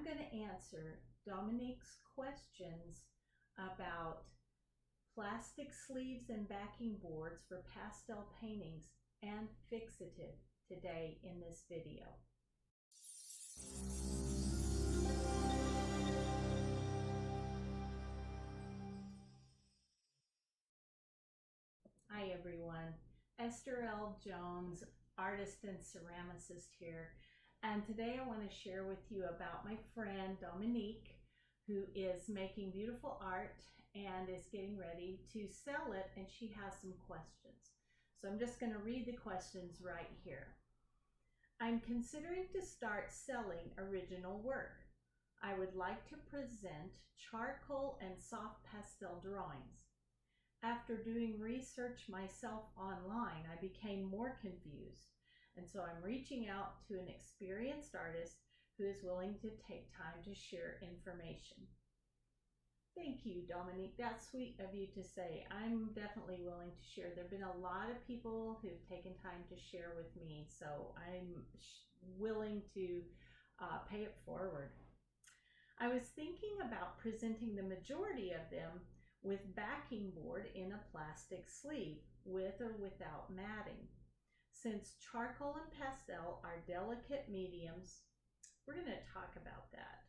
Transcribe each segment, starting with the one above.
I'm going to answer Dominique's questions about plastic sleeves and backing boards for pastel paintings and fixative today in this video. Hi everyone, Esther L. Jones, artist and ceramicist here, and today I want to share with you about my friend Dominique, who is making beautiful art and is getting ready to sell it, and she has some questions. So I'm just going to read the questions right here. I'm considering to start selling original work. I would like to present charcoal and soft pastel drawings. After doing research myself online, I became more confused, and so I'm reaching out to an experienced artist who is willing to take time to share information. Thank you, Dominique. That's sweet of you to say. I'm definitely willing to share. There have been a lot of people who've taken time to share with me, so I'm willing to pay it forward. I was thinking about presenting the majority of them with backing board in a plastic sleeve, with or without matting. Since charcoal and pastel are delicate mediums, we're going to talk about that.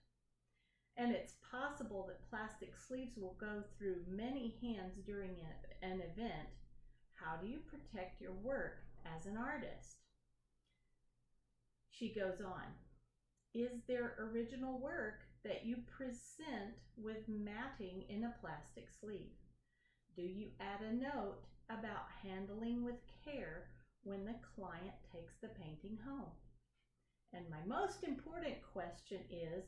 And it's possible that plastic sleeves will go through many hands during an event. How do you protect your work as an artist? She goes on. Is there original work that you present with matting in a plastic sleeve? Do you add a note about handling with care when the client takes the painting home? And my most important question is,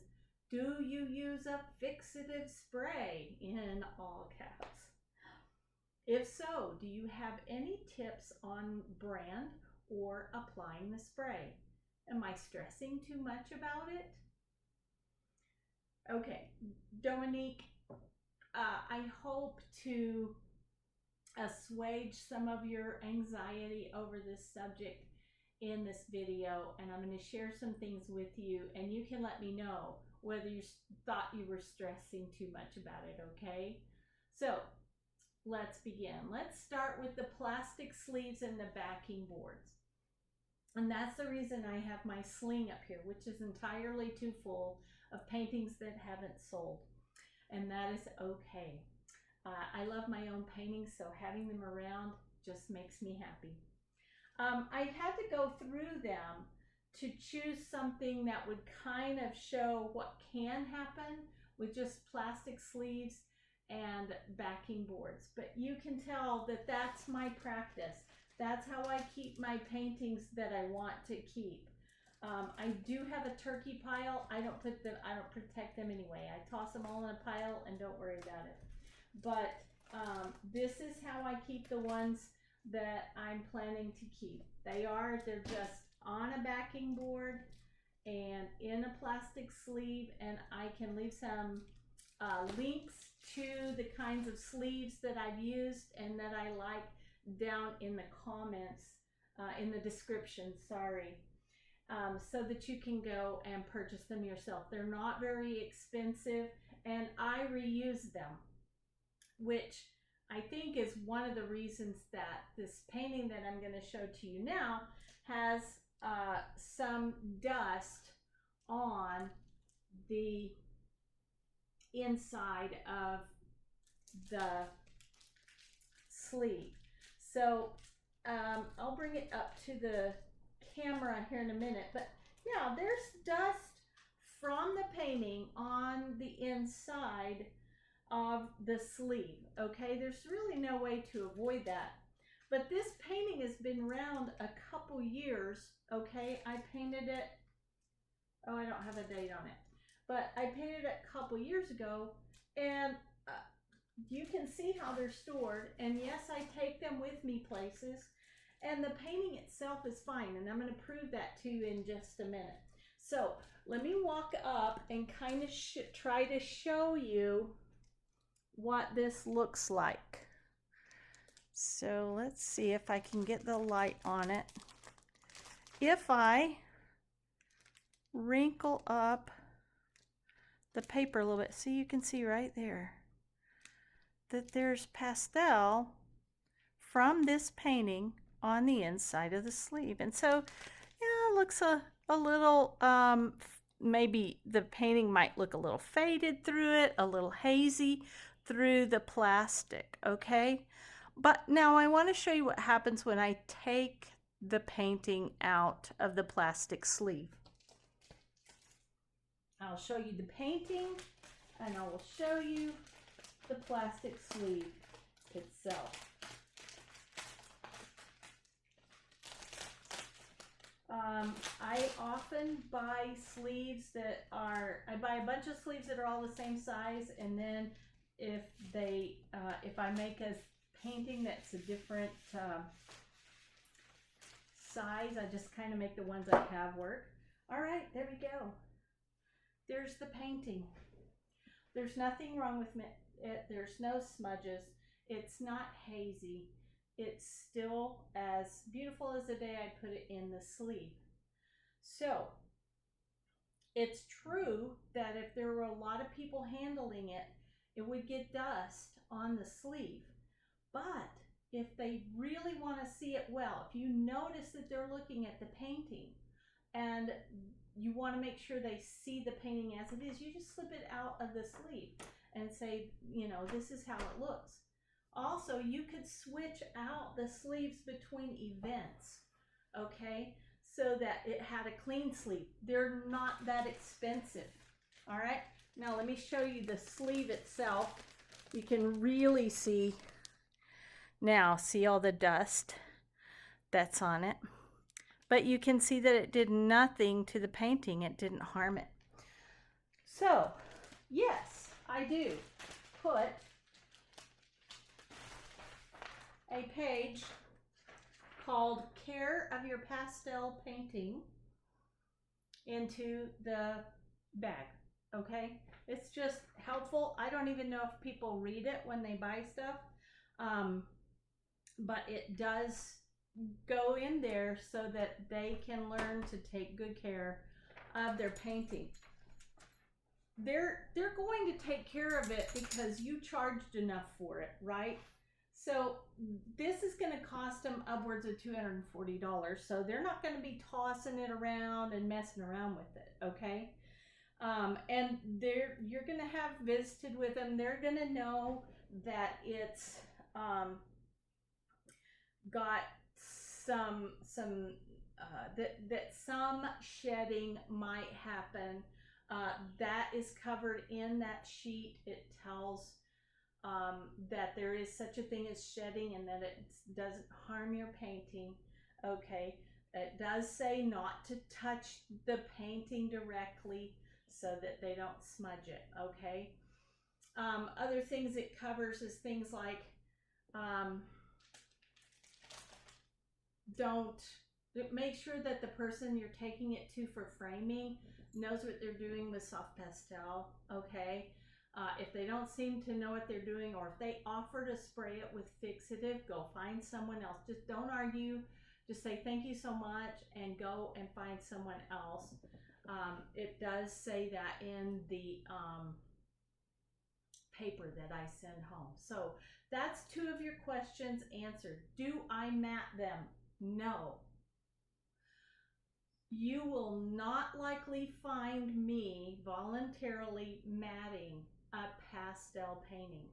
do you use a fixative spray, in all caps? If so, do you have any tips on brand or applying the spray? Am I stressing too much about it? Okay, Dominique, I hope to assuage some of your anxiety over this subject in this video, and I'm going to share some things with you, and you can let me know whether you thought you were stressing too much about it, okay? So let's begin. Let's start with the plastic sleeves and the backing boards. And that's the reason I have my sling up here, which is entirely too full of paintings that haven't sold. And that is okay. I love my own paintings, so having them around just makes me happy. I had to go through them to choose something that would kind of show what can happen with just plastic sleeves and backing boards. But you can tell that that's my practice. That's how I keep my paintings that I want to keep. I do have a turkey pile. I don't protect them anyway. I toss them all in a pile and don't worry about it. But this is how I keep the ones that I'm planning to keep. They're just on a backing board and in a plastic sleeve, and I can leave some links to the kinds of sleeves that I've used and that I like down in the comments, in the description, sorry, so that you can go and purchase them yourself. They're not very expensive, and I reuse them, which I think is one of the reasons that this painting that I'm going to show to you now has some dust on the inside of the sleeve. So I'll bring it up to the camera here in a minute, but yeah, there's dust from the painting on the inside of the sleeve. Okay, there's really no way to avoid that. But this painting has been around a couple years. Okay, I painted it, oh, I don't have a date on it, but I painted it a couple years ago, and you can see how they're stored. And yes, I take them with me places, and the painting itself is fine, and I'm going to prove that to you in just a minute. So let me walk up and kind of try to show you what this looks like. So let's see if I can get the light on it. If I wrinkle up the paper a little bit. See, you can see right there that there's pastel from this painting on the inside of the sleeve. And so, yeah, it looks a little, maybe the painting might look a little faded through it, a little hazy through the plastic, okay? But now I want to show you what happens when I take the painting out of the plastic sleeve. I'll show you the painting and I will show you the plastic sleeve itself. I often buy sleeves that are, I buy a bunch of sleeves that are all the same size, and then if I make a painting that's a different size, I just kind of make the ones I have work. All right, there we go. There's the painting. There's nothing wrong with it. There's no smudges. It's not hazy. It's still as beautiful as the day I put it in the sleeve. So it's true that if there were a lot of people handling it, it would get dust on the sleeve. But if they really want to see it well, if you notice that they're looking at the painting and you want to make sure they see the painting as it is, you just slip it out of the sleeve and say, you know, this is how it looks. Also, you could switch out the sleeves between events, okay, so that it had a clean sleeve. They're not that expensive, all right? Now let me show you the sleeve itself. You can really see, now see all the dust that's on it. But you can see that it did nothing to the painting. It didn't harm it. So, yes, I do put a page called Care of Your Pastel Painting into the bag, okay? It's just helpful. I don't even know if people read it when they buy stuff, but it does go in there so that they can learn to take good care of their painting. They're going to take care of it because you charged enough for it, right? So this is going to cost them upwards of $240. So they're not going to be tossing it around and messing around with it, okay? And you're going to have visited with them. They're going to know that it's got some that some shedding might happen. That is covered in that sheet. It tells that there is such a thing as shedding and that it doesn't harm your painting, okay? It does say not to touch the painting directly so that they don't smudge it, okay? Other things it covers is things like make sure that the person you're taking it to for framing knows what they're doing with soft pastel, okay? If they don't seem to know what they're doing, or if they offer to spray it with fixative, go find someone else. Just don't argue. Just say thank you so much and go and find someone else. It does say that in the paper that I send home. So that's 2 of your questions answered. Do I matte them? No. You will not likely find me voluntarily matting a pastel painting.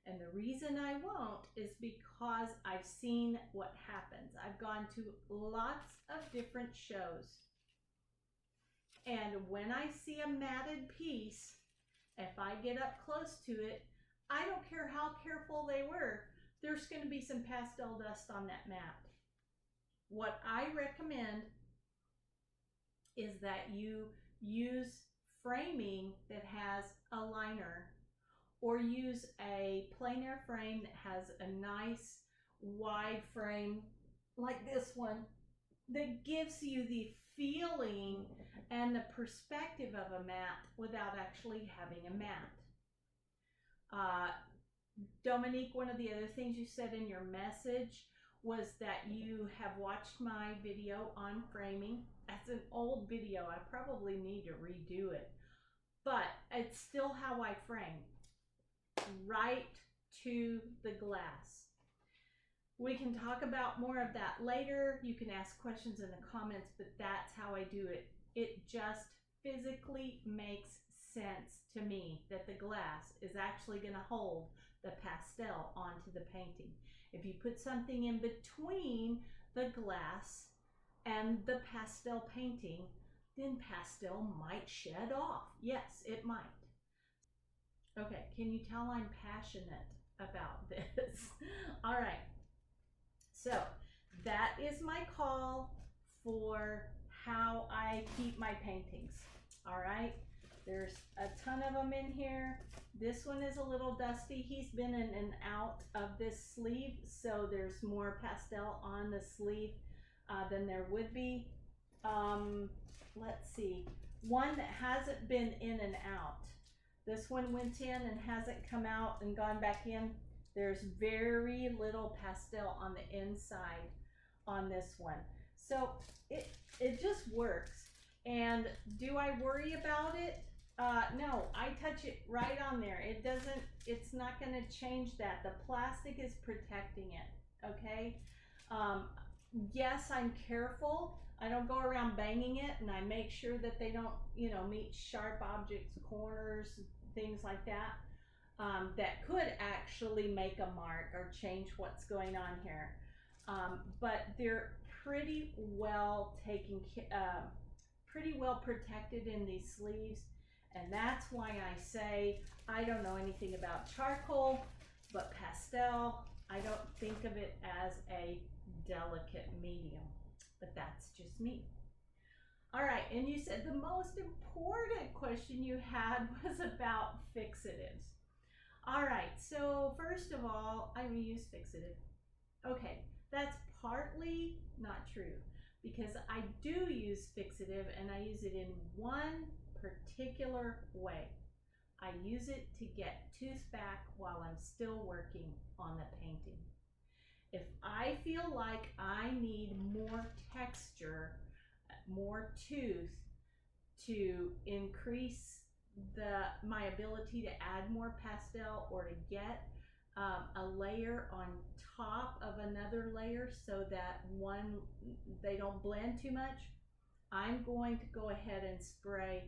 And the reason I won't is because I've seen what happens. I've gone to lots of different shows. And when I see a matted piece, if I get up close to it, I don't care how careful they were, there's going to be some pastel dust on that mat. What I recommend is that you use framing that has a liner, or use a plein air frame that has a nice wide frame like this one that gives you the feeling and the perspective of a mat without actually having a mat. Dominique, one of the other things you said in your message was that you have watched my video on framing. That's an old video. I probably need to redo it. but it's still how I frame, right to the glass. We can talk about more of that later. You can ask questions in the comments, but that's how I do it. It just physically makes sense to me that the glass is actually going to hold the pastel onto the painting. If you put something in between the glass and the pastel painting, then pastel might shed off. Yes, it might. Okay, can you tell I'm passionate about this? All right, so that is my call for how I keep my paintings. All right, there's a ton of them in here. This one is a little dusty. He's been in and out of this sleeve, so there's more pastel on the sleeve than there would be. Let's see, one that hasn't been in and out. This one went in and hasn't come out and gone back in. There's very little pastel on the inside on this one. So it just works. And do I worry about it? No, I touch it right on there. It's not gonna change that. The plastic is protecting it, okay? Yes, I'm careful. I don't go around banging it, and I make sure that they don't, meet sharp objects, corners, things like that, that could actually make a mark or change what's going on here. But they're pretty well pretty well protected in these sleeves, and that's why I say I don't know anything about charcoal, but pastel, I don't think of it as a delicate medium, but that's just me. All right, and you said the most important question you had was about fixatives. All right, so first of all, I use fixative. Okay, that's partly not true because I do use fixative, and I use it in one particular way. I use it to get tooth back while I'm still working on the painting. If I feel like I need more texture, more tooth to increase my ability to add more pastel or to get a layer on top of another layer so that they don't blend too much, I'm going to go ahead and spray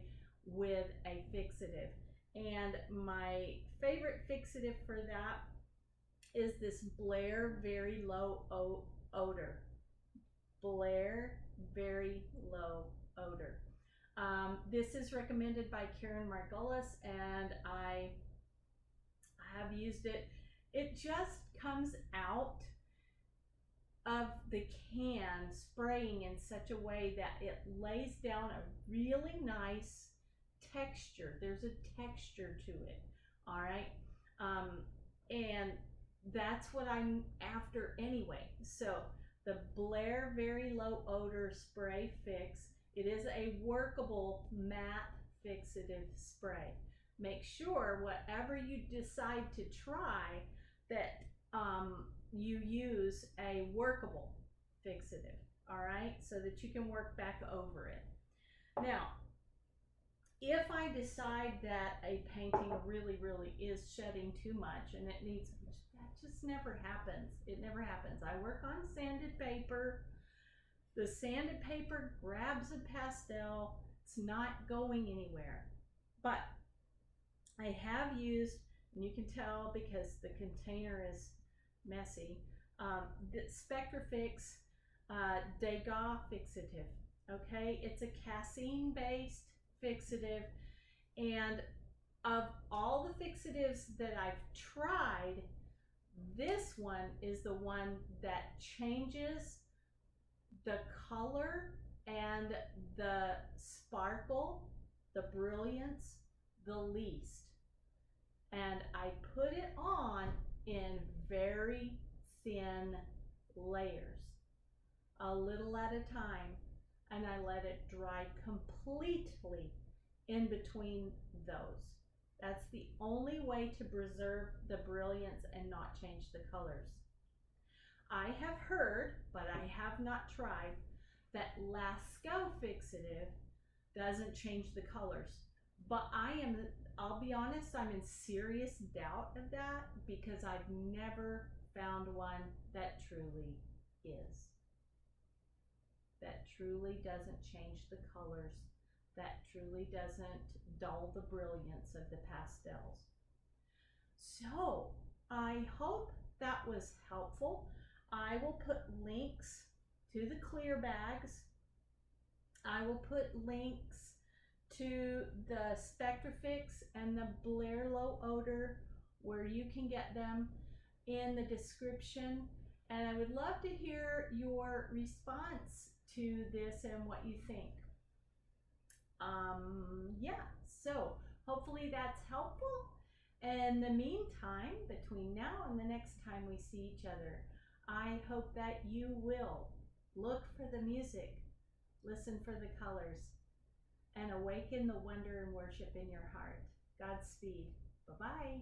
with a fixative. And my favorite fixative for that is this Blair Very Low Odor. Blair Very Low Odor. This is recommended by Karen Margulis, and I have used it. It just comes out of the can spraying in such a way that it lays down a really nice texture. There's a texture to it, all right? And that's what I'm after anyway. So the Blair Very Low Odor Spray Fix, it is a workable matte fixative spray. Make sure whatever you decide to try that you use a workable fixative, all right, so that you can work back over it. Now, if I decide that a painting really is shedding too much and it needs, that just never happens. It never happens. I work on sanded paper. The sanded paper grabs a pastel. It's not going anywhere. But I have used, and you can tell because the container is messy, the Spectrafix Degas fixative. Okay, it's a casein based fixative, and of all the fixatives that I've tried, this one is the one that changes the color and the sparkle, the brilliance, the least. And I put it on in very thin layers, a little at a time, and I let it dry completely in between those. That's the only way to preserve the brilliance and not change the colors. I have heard, but I have not tried, that Lascaux fixative doesn't change the colors. But I'll be honest, I'm in serious doubt of that because I've never found one that truly is. That truly doesn't change the colors, that truly doesn't dull the brilliance of the pastels. So I hope that was helpful. I will put links to the clear bags. I will put links to the Spectrafix and the Blair Low Odor where you can get them in the description. And I would love to hear your response to this and what you think. Yeah, so hopefully that's helpful. In the meantime, between now and the next time we see each other, I hope that you will look for the music, listen for the colors, and awaken the wonder and worship in your heart. Godspeed. Bye-bye.